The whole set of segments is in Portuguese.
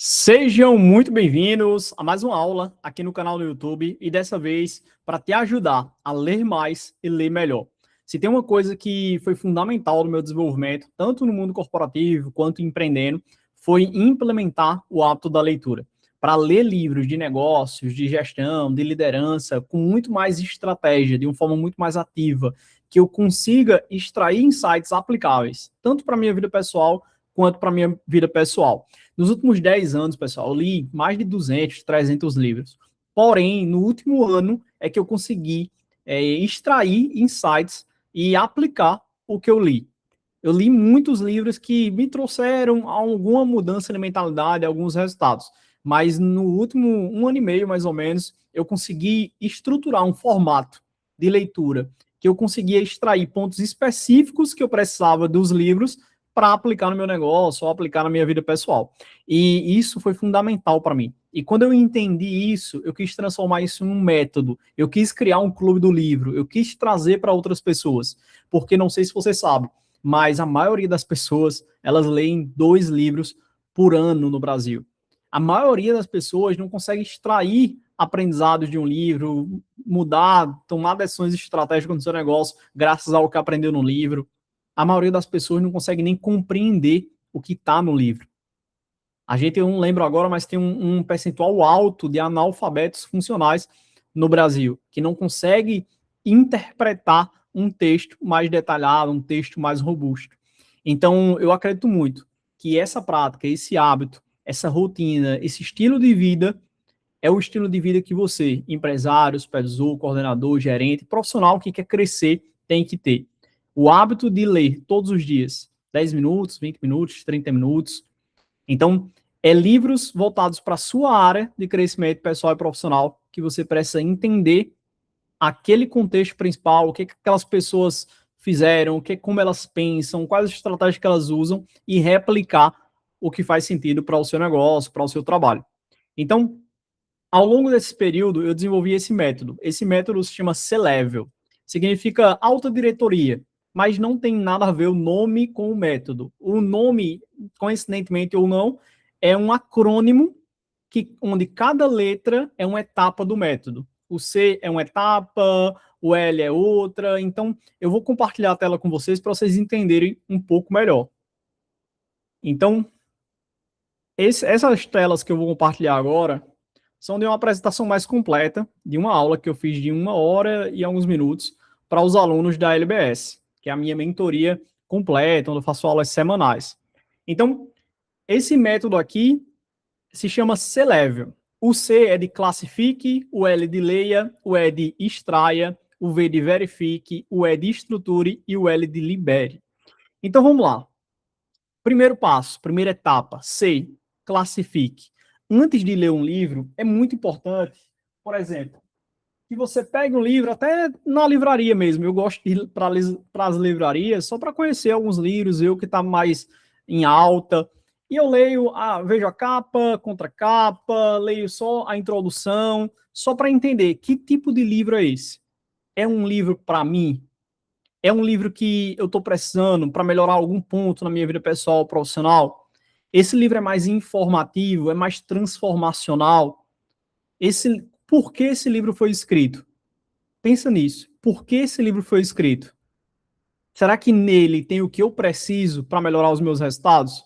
Sejam muito bem-vindos a mais uma aula aqui no canal do YouTube e dessa vez para te ajudar a ler mais e ler melhor. Se tem uma coisa que foi fundamental no meu desenvolvimento, tanto no mundo corporativo quanto empreendendo, foi implementar o hábito da leitura. Para ler livros de negócios, de gestão, de liderança, com muito mais estratégia, de uma forma muito mais ativa, que eu consiga extrair insights aplicáveis, tanto para a minha vida pessoal quanto para a minha vida pessoal. Nos últimos 10 anos, pessoal, eu li mais de 200, 300 livros. Porém, no último ano é que eu consegui extrair insights e aplicar o que eu li. Eu li muitos livros que me trouxeram alguma mudança de mentalidade, alguns resultados. Mas no último 1 ano e meio, mais ou menos, eu consegui estruturar um formato de leitura que eu conseguia extrair pontos específicos que eu precisava dos livros para aplicar no meu negócio ou aplicar na minha vida pessoal. E isso foi fundamental para mim. E quando eu entendi isso, eu quis transformar isso em um método. Eu quis criar um clube do livro. Eu quis trazer para outras pessoas. Porque não sei se você sabe, mas a maioria das pessoas, elas leem 2 livros por ano no Brasil. A maioria das pessoas não consegue extrair aprendizados de um livro, mudar, tomar decisões estratégicas no seu negócio, graças ao que aprendeu no livro. A maioria das pessoas não consegue nem compreender o que está no livro. A gente, eu não lembro agora, mas tem um percentual alto de analfabetos funcionais no Brasil, que não consegue interpretar um texto mais detalhado, um texto mais robusto. Então, eu acredito muito que essa prática, esse hábito, essa rotina, esse estilo de vida é o estilo de vida que você, empresário, supervisor, coordenador, gerente, profissional que quer crescer, tem que ter. O hábito de ler todos os dias, 10 minutos, 20 minutos, 30 minutos. Então, é livros voltados para a sua área de crescimento pessoal e profissional que você precisa entender aquele contexto principal, o que aquelas pessoas fizeram, como elas pensam, quais as estratégias que elas usam e replicar o que faz sentido para o seu negócio, para o seu trabalho. Então, ao longo desse período, eu desenvolvi esse método. Esse método se chama C-Level. Significa alta diretoria, mas não tem nada a ver o nome com o método. O nome, coincidentemente ou não, é um acrônimo onde cada letra é uma etapa do método. O C é uma etapa, o L é outra. Então, eu vou compartilhar a tela com vocês para vocês entenderem um pouco melhor. Então, essas telas que eu vou compartilhar agora são de uma apresentação mais completa, de uma aula que eu fiz de 1 hora e alguns minutos para os alunos da LBS, que é a minha mentoria completa, onde eu faço aulas semanais. Então, esse método aqui se chama C-Level. O C é de classifique, o L de leia, o E de extraia, o V de verifique, o E de estruture e o L de libere. Então, vamos lá. Primeiro passo, primeira etapa, C, classifique. Antes de ler um livro, é muito importante, por exemplo, que você pegue um livro, até na livraria mesmo. Eu gosto de ir para as livrarias só para conhecer alguns livros, eu que está mais em alta. E eu leio, vejo a capa, contracapa, leio só a introdução, só para entender que tipo de livro é esse. É um livro para mim? É um livro que eu estou precisando para melhorar algum ponto na minha vida pessoal, profissional? Esse livro é mais informativo, é mais transformacional? Por que esse livro foi escrito? Pensa nisso. Por que esse livro foi escrito? Será que nele tem o que eu preciso para melhorar os meus resultados?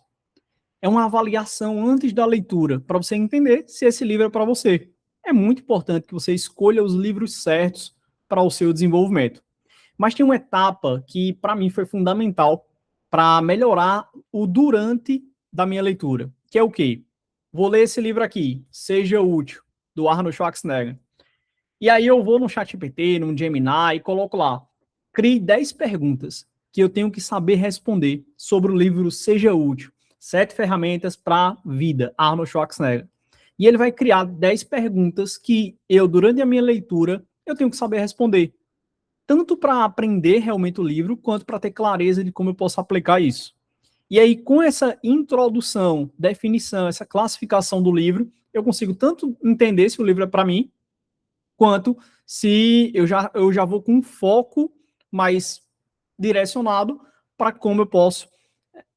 É uma avaliação antes da leitura, para você entender se esse livro é para você. É muito importante que você escolha os livros certos para o seu desenvolvimento. Mas tem uma etapa que, para mim, foi fundamental para melhorar o durante da minha leitura, que é o quê? Vou ler esse livro aqui, Seja Útil, do Arnold Schwarzenegger. E aí eu vou no ChatGPT, no Gemini e coloco lá, crie 10 perguntas que eu tenho que saber responder sobre o livro Seja Útil, 7 ferramentas para a vida, Arnold Schwarzenegger. E ele vai criar 10 perguntas que eu, durante a minha leitura, eu tenho que saber responder. Tanto para aprender realmente o livro, quanto para ter clareza de como eu posso aplicar isso. E aí, com essa introdução, definição, essa classificação do livro, eu consigo tanto entender se o livro é para mim, quanto se eu já vou com um foco mais direcionado para como eu posso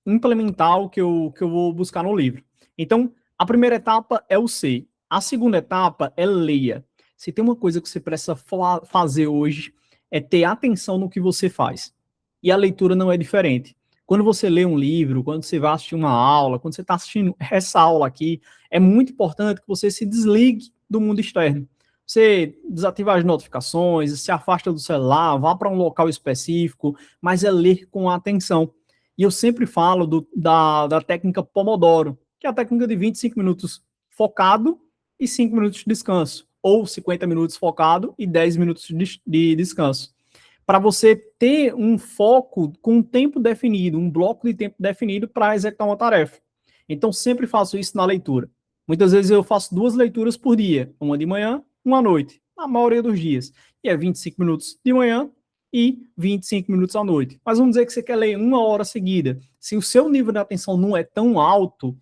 implementar o que eu vou buscar no livro. Então, A primeira etapa é o C. A segunda etapa é leia. Se tem uma coisa que você precisa fazer hoje, é ter atenção no que você faz. E a leitura não é diferente. Quando você lê um livro, quando você vai assistir uma aula, quando você está assistindo essa aula aqui, é muito importante que você se desligue do mundo externo. Você desativa as notificações, se afasta do celular, vá para um local específico, mas é ler com atenção. E eu sempre falo da técnica Pomodoro, que é a técnica de 25 minutos focado e 5 minutos de descanso, ou 50 minutos focado e 10 minutos de descanso. Para você ter um foco com um tempo definido, um bloco de tempo definido para executar uma tarefa. Então, sempre faço isso na leitura. Muitas vezes eu faço 2 leituras por dia, uma de manhã, uma à noite, na maioria dos dias. E é 25 minutos de manhã e 25 minutos à noite. Mas vamos dizer que você quer ler 1 hora seguida. Se o seu nível de atenção não é tão alto,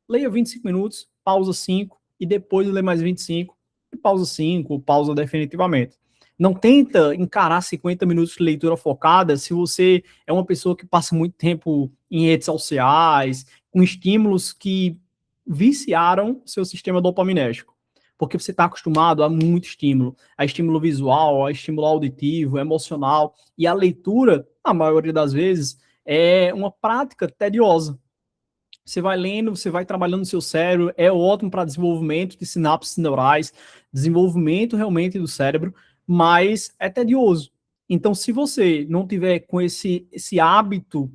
leia 25 minutos, pausa 5 e depois lê mais 25 e pausa 5 ou pausa definitivamente. Não tenta encarar 50 minutos de leitura focada se você é uma pessoa que passa muito tempo em redes sociais, com estímulos que viciaram seu sistema dopaminérgico. Porque você está acostumado a muito estímulo, a estímulo visual, a estímulo auditivo, emocional, e a leitura, na maioria das vezes, é uma prática tediosa. Você vai lendo, você vai trabalhando no seu cérebro, é ótimo para desenvolvimento de sinapses neurais, desenvolvimento realmente do cérebro, mas é tedioso. Então, se você não tiver com esse hábito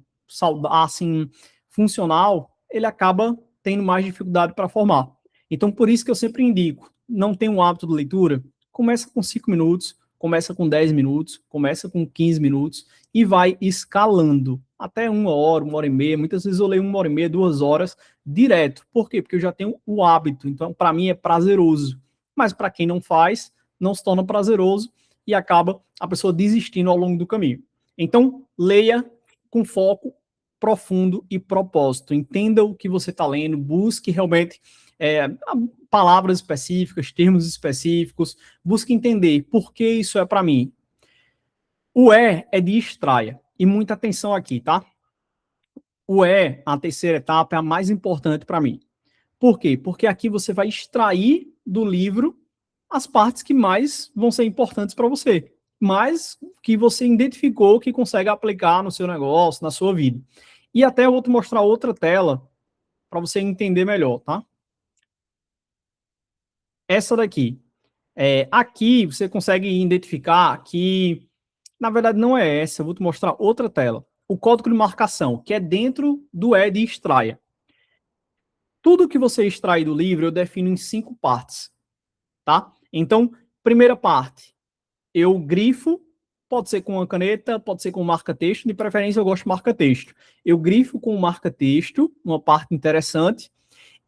assim, funcional, ele acaba tendo mais dificuldade para formar. Então, por isso que eu sempre indico, não tem um hábito de leitura, começa com 5 minutos, começa com 10 minutos, começa com 15 minutos e vai escalando até 1 hora, 1 hora e meia. Muitas vezes eu leio 1 hora e meia, 2 horas direto. Por quê? Porque eu já tenho o hábito. Então, para mim é prazeroso. Mas para quem não faz, não se torna prazeroso e acaba a pessoa desistindo ao longo do caminho. Então, leia com foco profundo e propósito. Entenda o que você está lendo, busque realmente palavras específicas, termos específicos, busque entender por que isso é para mim. O é de extraia. E muita atenção aqui, tá? O a terceira etapa, é a mais importante para mim. Por quê? Porque aqui você vai extrair do livro as partes que mais vão ser importantes para você, mais que você identificou que consegue aplicar no seu negócio, na sua vida. E até eu vou te mostrar outra tela para você entender melhor, tá? Essa daqui. Aqui você consegue identificar que, na verdade, não é essa. Eu vou te mostrar outra tela. O código de marcação, que é dentro do de extraia. Tudo que você extrai do livro, eu defino em 5 partes, tá? Então, primeira parte, eu grifo, pode ser com uma caneta, pode ser com marca-texto, de preferência eu gosto de marca-texto. Eu grifo com marca-texto, uma parte interessante,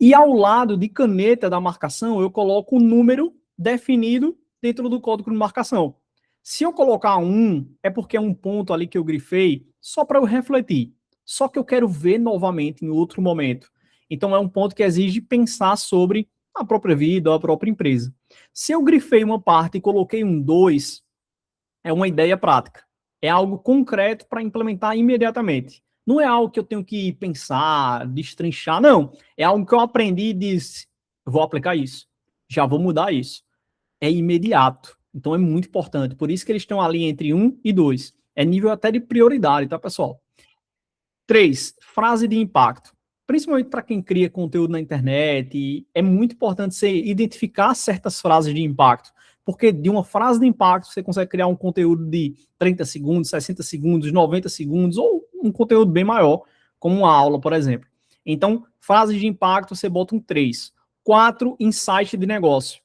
e ao lado de caneta da marcação, eu coloco o número definido dentro do código de marcação. Se eu colocar 1, é porque é um ponto ali que eu grifei, só para eu refletir. Só que eu quero ver novamente em outro momento. Então é um ponto que exige pensar sobre a própria vida ou a própria empresa. Se eu grifei uma parte e coloquei um 2, é uma ideia prática. É algo concreto para implementar imediatamente. Não é algo que eu tenho que pensar, destrinchar, não. É algo que eu aprendi e disse, vou aplicar isso, já vou mudar isso. É imediato. Então é muito importante. Por isso que eles estão ali entre 1 e 2. É nível até de prioridade, tá, pessoal? 3, frase de impacto. Principalmente para quem cria conteúdo na internet, é muito importante você identificar certas frases de impacto, porque de uma frase de impacto você consegue criar um conteúdo de 30 segundos, 60 segundos, 90 segundos, ou um conteúdo bem maior, como uma aula, por exemplo. Então, frases de impacto você bota um 3. 4, insight de negócio.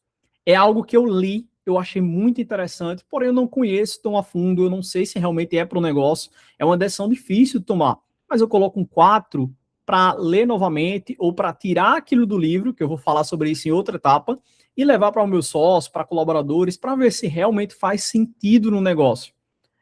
É algo que eu li, eu achei muito interessante, porém eu não conheço tão a fundo, eu não sei se realmente é para o negócio, é uma decisão difícil de tomar, mas eu coloco um 4 para ler novamente ou para tirar aquilo do livro, que eu vou falar sobre isso em outra etapa, e levar para o meu sócio, para colaboradores, para ver se realmente faz sentido no negócio.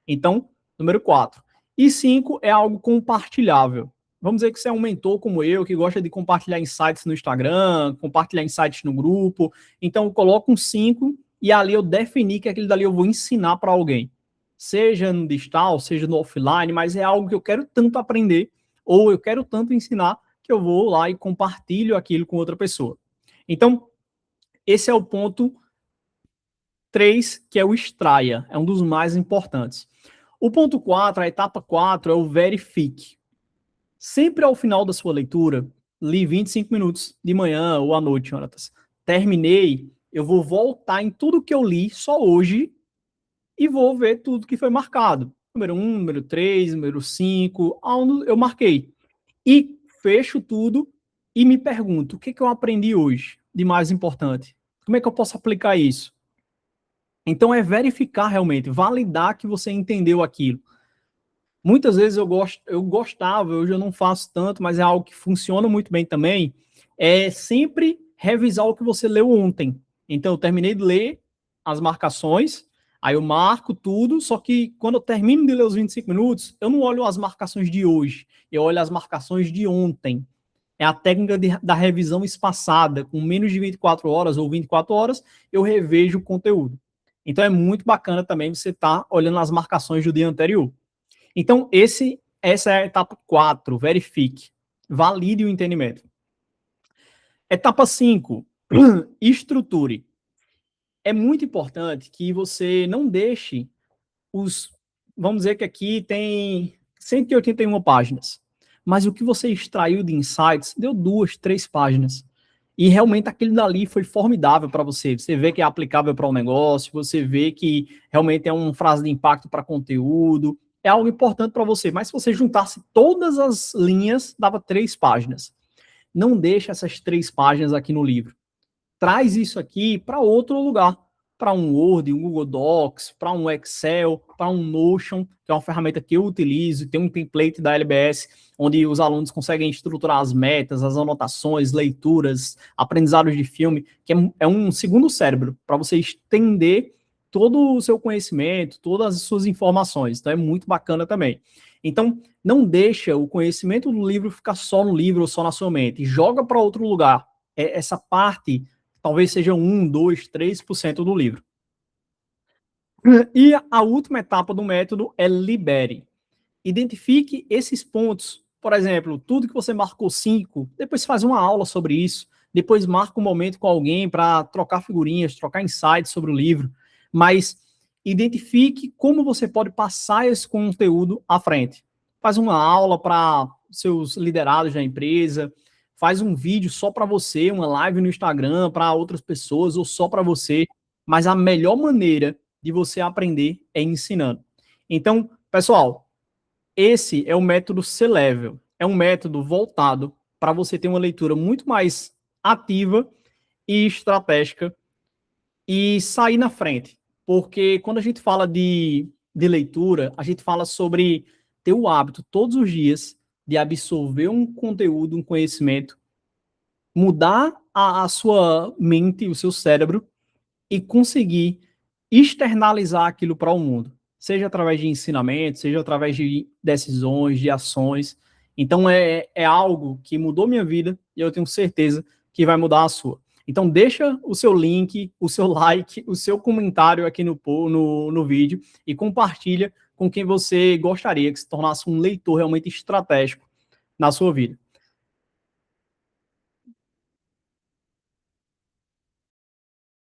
Então, número 4. E 5 é algo compartilhável. Vamos dizer que você é um mentor como eu, que gosta de compartilhar insights no Instagram, compartilhar insights no grupo. Então, eu coloco um 5 e ali eu defini que aquilo dali eu vou ensinar para alguém. Seja no digital, seja no offline, mas é algo que eu quero tanto aprender, ou eu quero tanto ensinar, que eu vou lá e compartilho aquilo com outra pessoa. Então, esse é o ponto 3, que é o extraia, é um dos mais importantes. O ponto 4, a etapa 4, é o verifique. Sempre ao final da sua leitura, li 25 minutos de manhã ou à noite, Jonatas. Terminei, eu vou voltar em tudo que eu li só hoje e vou ver tudo que foi marcado. Número 1, número 3, número 5, aonde eu marquei. E fecho tudo e me pergunto, o que eu aprendi hoje de mais importante? Como é que eu posso aplicar isso? Então é verificar realmente, validar que você entendeu aquilo. Muitas vezes eu gostava, hoje eu não faço tanto, mas é algo que funciona muito bem também, é sempre revisar o que você leu ontem. Então eu terminei de ler as marcações, aí eu marco tudo, só que quando eu termino de ler os 25 minutos, eu não olho as marcações de hoje, eu olho as marcações de ontem. É a técnica da revisão espaçada, com menos de 24 horas ou 24 horas, eu revejo o conteúdo. Então é muito bacana também você estar olhando as marcações do dia anterior. Então, essa é a etapa 4, verifique. Valide o entendimento. Etapa 5, estruture. É muito importante que você não deixe os... Vamos dizer que aqui tem 181 páginas, mas o que você extraiu de insights deu 2, 3 páginas. E realmente aquele dali foi formidável para você. Você vê que é aplicável para o negócio, você vê que realmente é uma frase de impacto para conteúdo, é algo importante para você. Mas se você juntasse todas as linhas, dava 3 páginas. Não deixa essas 3 páginas aqui no livro. Traz isso aqui para outro lugar, para um Word, um Google Docs, para um Excel, para um Notion, que é uma ferramenta que eu utilizo, tem um template da LBS, onde os alunos conseguem estruturar as metas, as anotações, leituras, aprendizados de filme, que é um segundo cérebro, para você estender todo o seu conhecimento, todas as suas informações. Então é muito bacana também. Então, não deixa o conhecimento do livro ficar só no livro ou só na sua mente. Joga para outro lugar. Essa parte talvez seja 1, 2, 3% do livro. E a última etapa do método é libere. Identifique esses pontos. Por exemplo, tudo que você marcou 5, depois faz uma aula sobre isso, depois marca um momento com alguém para trocar figurinhas, trocar insights sobre o livro, mas identifique como você pode passar esse conteúdo à frente. Faz uma aula para seus liderados da empresa, faz um vídeo só para você, uma live no Instagram para outras pessoas ou só para você, mas a melhor maneira de você aprender é ensinando. Então, pessoal, esse é o método C-Level. É um método voltado para você ter uma leitura muito mais ativa e estratégica e sair na frente. Porque quando a gente fala de leitura, a gente fala sobre ter o hábito todos os dias de absorver um conteúdo, um conhecimento, mudar a sua mente, o seu cérebro e conseguir externalizar aquilo para o mundo, seja através de ensinamento, seja através de decisões, de ações. Então é algo que mudou minha vida e eu tenho certeza que vai mudar a sua. Então deixa o seu link, o seu like, o seu comentário aqui no vídeo e compartilha com quem você gostaria que se tornasse um leitor realmente estratégico na sua vida.